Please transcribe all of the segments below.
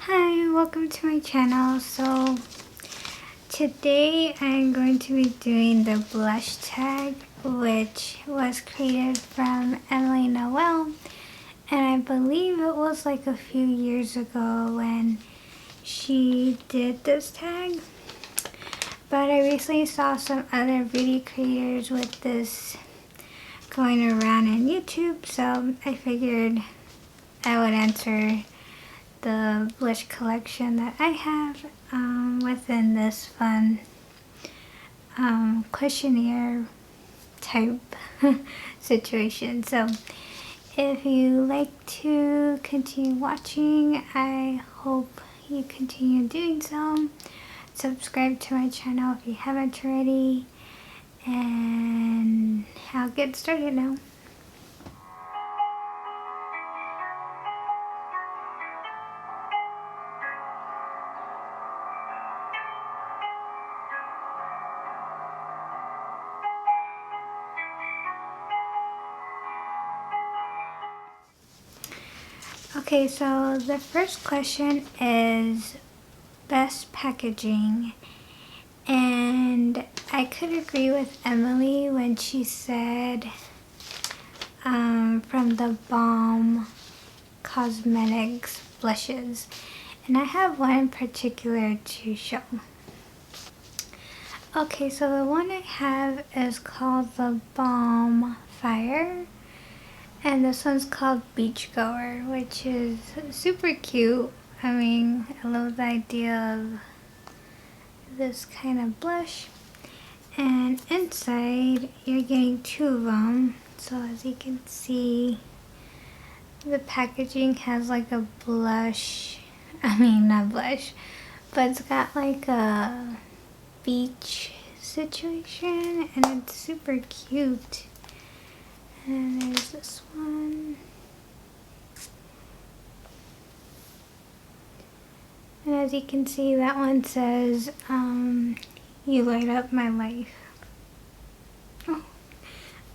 Hi, welcome to my channel. So today I'm going to be doing the blush tag, which was created from Emily Noel, and I believe it was like a few years ago when she did this tag. But I recently saw some other beauty creators with this going around on YouTube, so I figured I would answer the blush collection that I have within this fun questionnaire type situation. So if you like to continue watching, I hope you continue doing so. Subscribe to my channel if you haven't already, and I'll get started now. Okay, so the first question is best packaging, and I could agree with Emily when she said from the Balm Cosmetics blushes, and I have one in particular to show. Okay, so the one I have is called the Balm Fire, and this one's called Beachgoer, which is super cute. I mean, I love the idea of this kind of blush. And inside, you're getting two of them. So as you can see, the packaging has like a blush. I mean, not blush, but it's got like a beach situation, and it's super cute. And there's this one. And as you can see, that one says, you light up my life. Oh,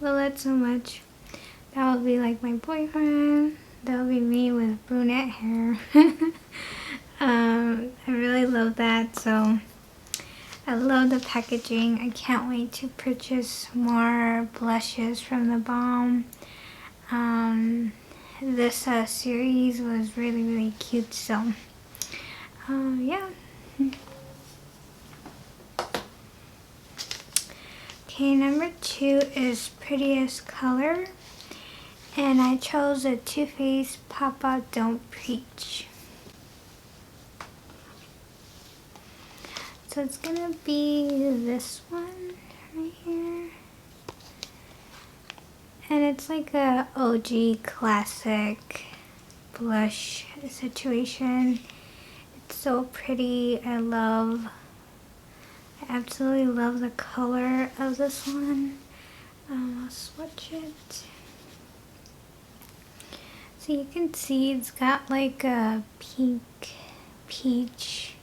love that so much. That would be like my boyfriend. That would be me with brunette hair. I really love that. So I love the packaging. I can't wait to purchase more blushes from the Balm. This series was really cute. So yeah. Okay, number 2 is Prettiest Color, and I chose a Too Faced Papa Don't Preach. So it's gonna be this one right here, and it's like a OG classic blush situation. It's so pretty. I absolutely love the color of this one. I'll swatch it. So you can see it's got like a pink, peach,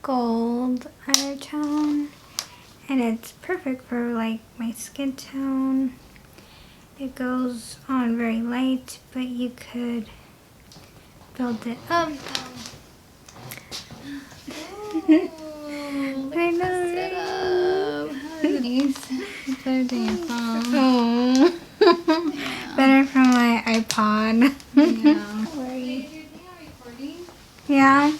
gold undertone, and it's perfect for like my skin tone. It goes on very light, but you could build it up. I know. It's better than your phone. Oh. Yeah. Better from my iPod. Yeah. Where are you? Is your thing recording? Yeah.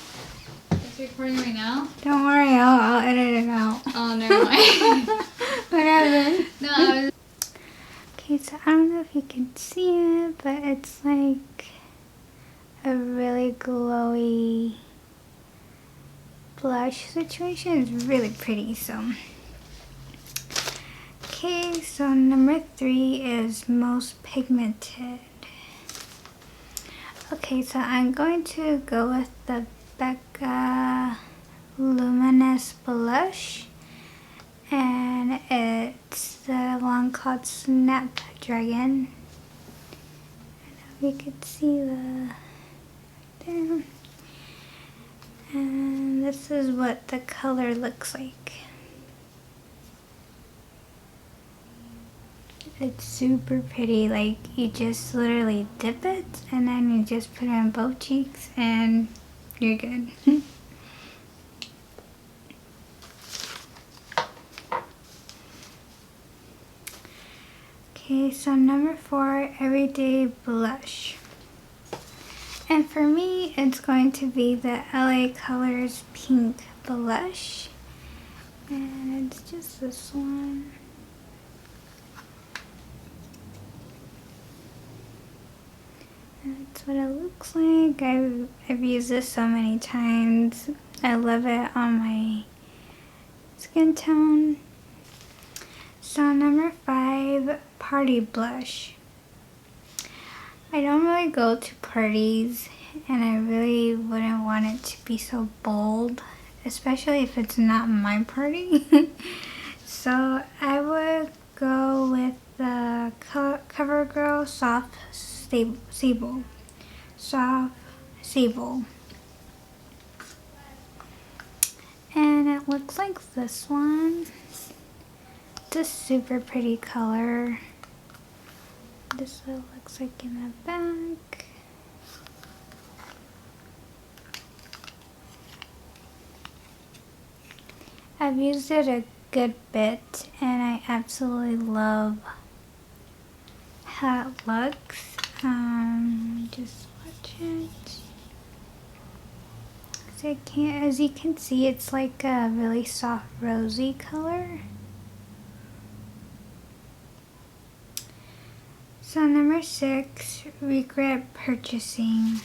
It's recording right now? Don't worry, I'll edit it out. Oh, never mind. What happened? No, I was... Okay, so I don't know if you can see it, but it's like a really glowy blush situation. It's really pretty. So okay, so number 3 is Most Pigmented. Okay, so I'm going to go with the Becca Luminous Blush, and it's the one called Snapdragon. I don't know if you could see there. And this is what the color looks like. It's super pretty. Like, you just literally dip it and then you just put it on both cheeks and you're good. Okay, so number 4, Everyday Blush. And for me, it's going to be the LA Colors Pink Blush. And it's just this one. And that's what it looks like. I've used this so many times. I love it on my skin tone. So number 5, Party Blush. I don't really go to parties, and I really wouldn't want it to be so bold, especially if it's not my party. So I would go with the CoverGirl Soft Sable. Soft Sable. And it looks like this one. It's a super pretty color. This is what it looks like in the back. I've used it a good bit, and I absolutely love how it looks. Just watch it. So as you can see, it's like a really soft rosy color. So number 6, Regret Purchasing.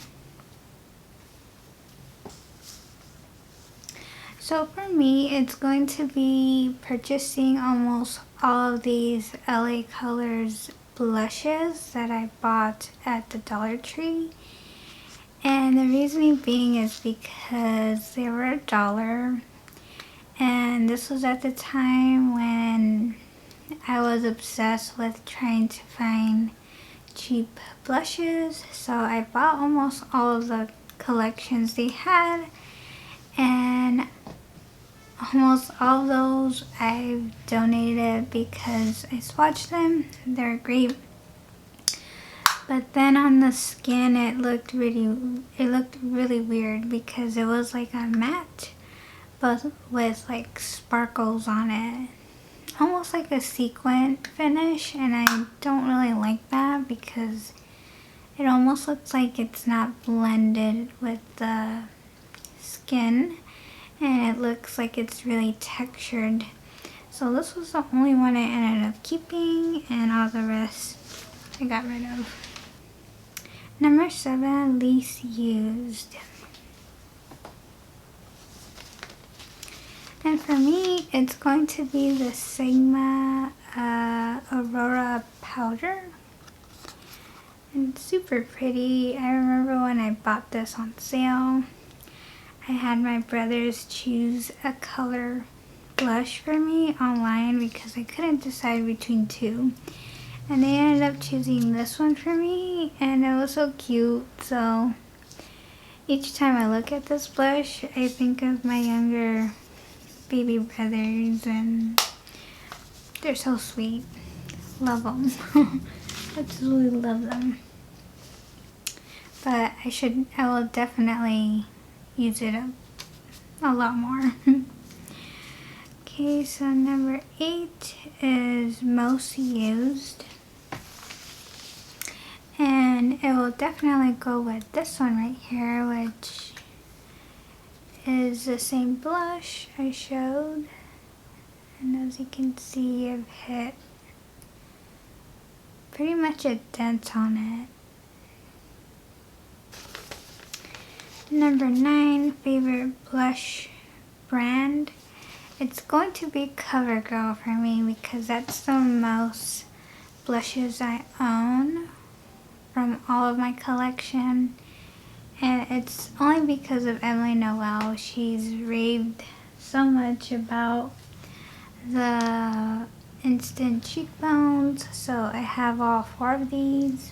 So for me, it's going to be purchasing almost all of these LA Colors blushes that I bought at the Dollar Tree. And the reasoning being is because they were $1. And this was at the time when I was obsessed with trying to find cheap blushes, so I bought almost all of the collections they had, and almost all of those I've donated because I swatched them. They're great, but then on the skin it looked really weird because it was like a matte but with like sparkles on it, almost like a sequin finish, and I don't really like that because it almost looks like it's not blended with the skin, and it looks like it's really textured. So this was the only one I ended up keeping, and all the rest I got rid of. Number 7, Least Used. And for me, it's going to be the Sigma Aurora Powder. And it's super pretty. I remember when I bought this on sale, I had my brothers choose a color blush for me online because I couldn't decide between 2. And they ended up choosing this one for me, and it was so cute. So each time I look at this blush, I think of my younger baby brothers, and they're so sweet. Love them. Absolutely love them. But I will definitely use it a lot more. Okay, so number 8 is Most Used. And it will definitely go with this one right here, which is the same blush I showed, and as you can see, I've hit pretty much a dent on it. Number 9, favorite blush brand. It's going to be CoverGirl for me because that's the most blushes I own from all of my collection. And it's only because of Emily Noel. She's raved so much about the instant cheekbones. So I have all 4 of these.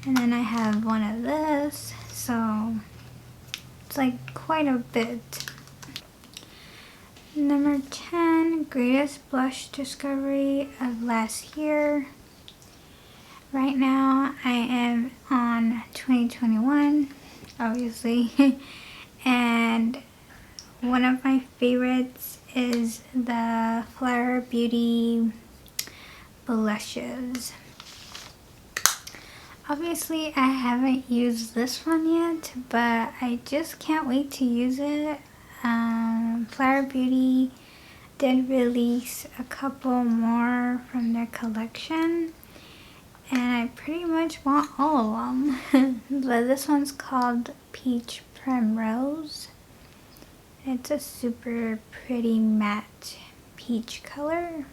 And then I have one of this. So it's like quite a bit. Number 10, greatest blush discovery of last year. Right now I am on 2021. Obviously, And one of my favorites is the Flower Beauty blushes. Obviously I haven't used this one yet, but I just can't wait to use it. Flower Beauty did release a couple more from their collection, and I pretty much want all of them. But this one's called Peach Primrose. It's a super pretty matte peach color.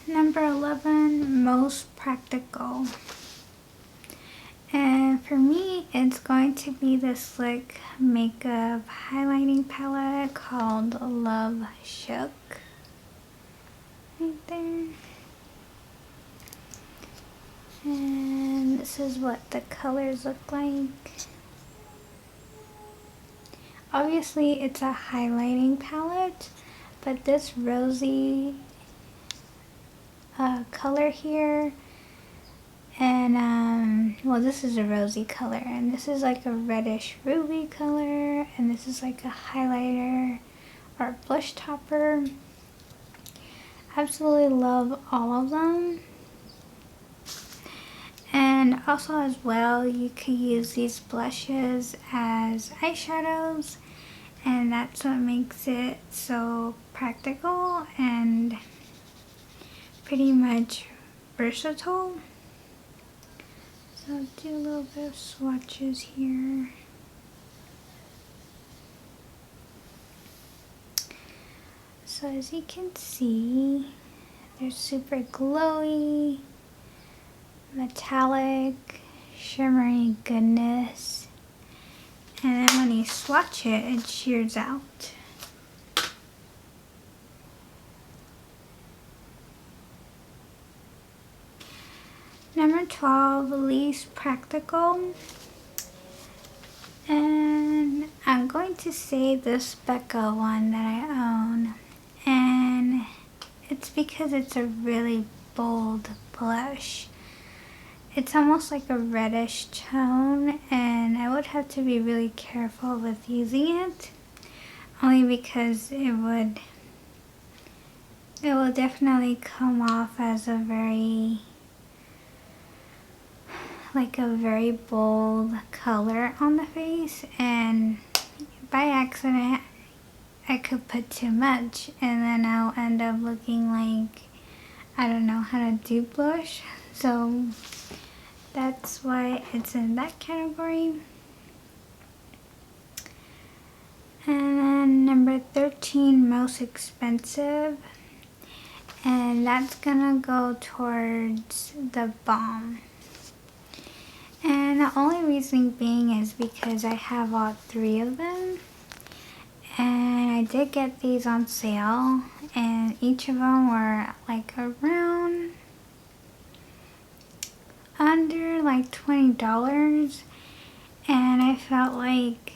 Number 11, most practical. And for me, it's going to be this Slick Makeup highlighting palette called Love Shook. Right there. And this is what the colors look like. Obviously, it's a highlighting palette, but this rosy color here, and well, this is a rosy color, and this is like a reddish ruby color, and this is like a highlighter or blush topper. Absolutely love all of them. And also as well, you could use these blushes as eyeshadows, and that's what makes it so practical and pretty much versatile. So I'll do a little bit of swatches here. So as you can see, they're super glowy, metallic, shimmery goodness. And then when you swatch it, it shears out. Number 12, least practical. And I'm going to say this Becca one that I own. And it's because it's a really bold blush. It's almost like a reddish tone, and I would have to be really careful with using it. Only because it will definitely come off as a very bold color on the face, and by accident I could put too much and then I'll end up looking like I don't know how to do blush. So that's why it's in that category. And then number 13, most expensive, and that's gonna go towards the balm. And the only reason being is because I have all three of them, and I did get these on sale, and each of them were like around under like $20, and I felt like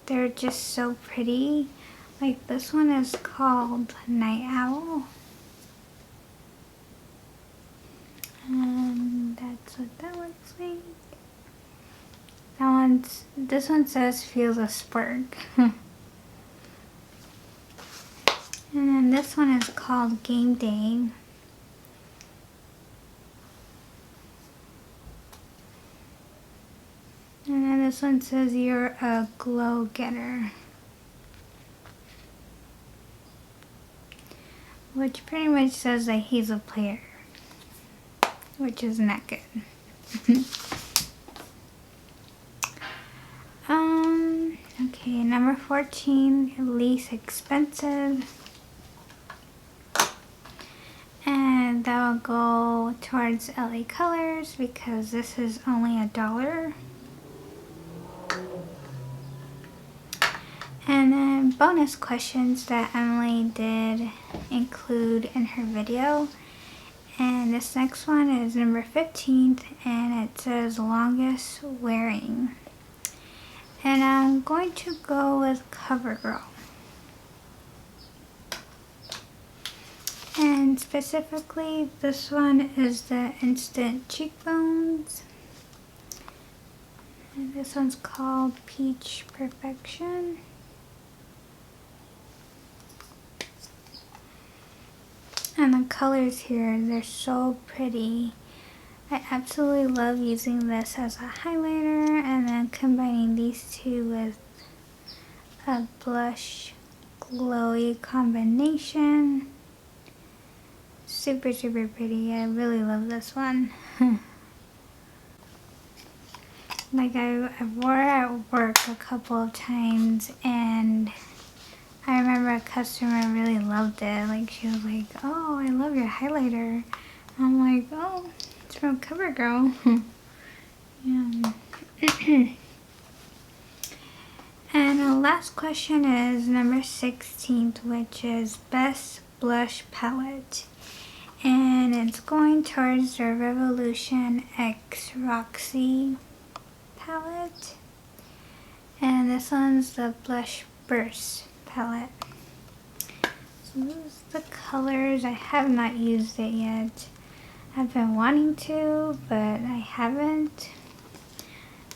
they're just so pretty. Like this one is called Night Owl, and that's what that looks like. This one says feels a spark. And then this one is called Game Day. And then this one says you're a glow getter, which pretty much says that he's a player, which is not good. Okay, number 14, least expensive. And that will go towards LA Colors because this is only $1. And then bonus questions that Emily did include in her video. And this next one is number 15, and it says longest wearing. And I'm going to go with CoverGirl. And And specifically, this one is the Instant Cheekbones. And this one's called Peach Perfection. And the colors here, they're so pretty. I absolutely love using this as a highlighter and then combining these two with a blush glowy combination. Super, super pretty. I really love this one. Like I wore it at work a couple of times, and I remember a customer really loved it. Like she was like, "Oh, I love your highlighter." I'm like, "Oh, it's from CoverGirl." Yeah. And the last question is number 16, which is Best Blush Palette. And it's going towards the Revolution X Roxy palette. And this one's the Blush Burst palette. So these are the colors. I have not used it yet. I've been wanting to, but I haven't.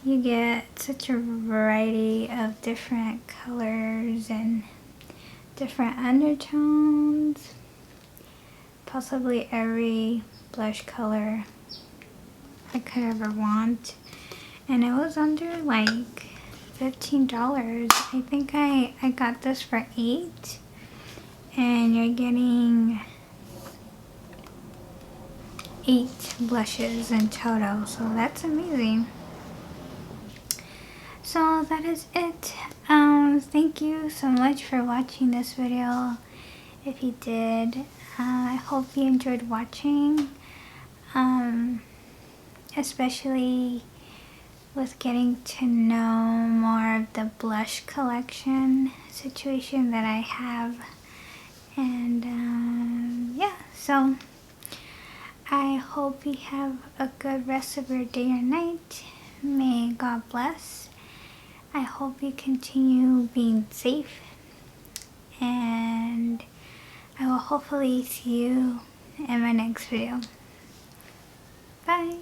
You get such a variety of different colors and different undertones. Possibly every blush color I could ever want. And it was under like $15. I think I got this for $8. And you're getting 8 blushes in total. So that's amazing. So that is it. Thank you so much for watching this video. If you did, I hope you enjoyed watching, especially with getting to know more of the blush collection situation that I have. And yeah, so I hope you have a good rest of your day or night. May God bless. I hope you continue being safe, and I will hopefully see you in my next video. Bye!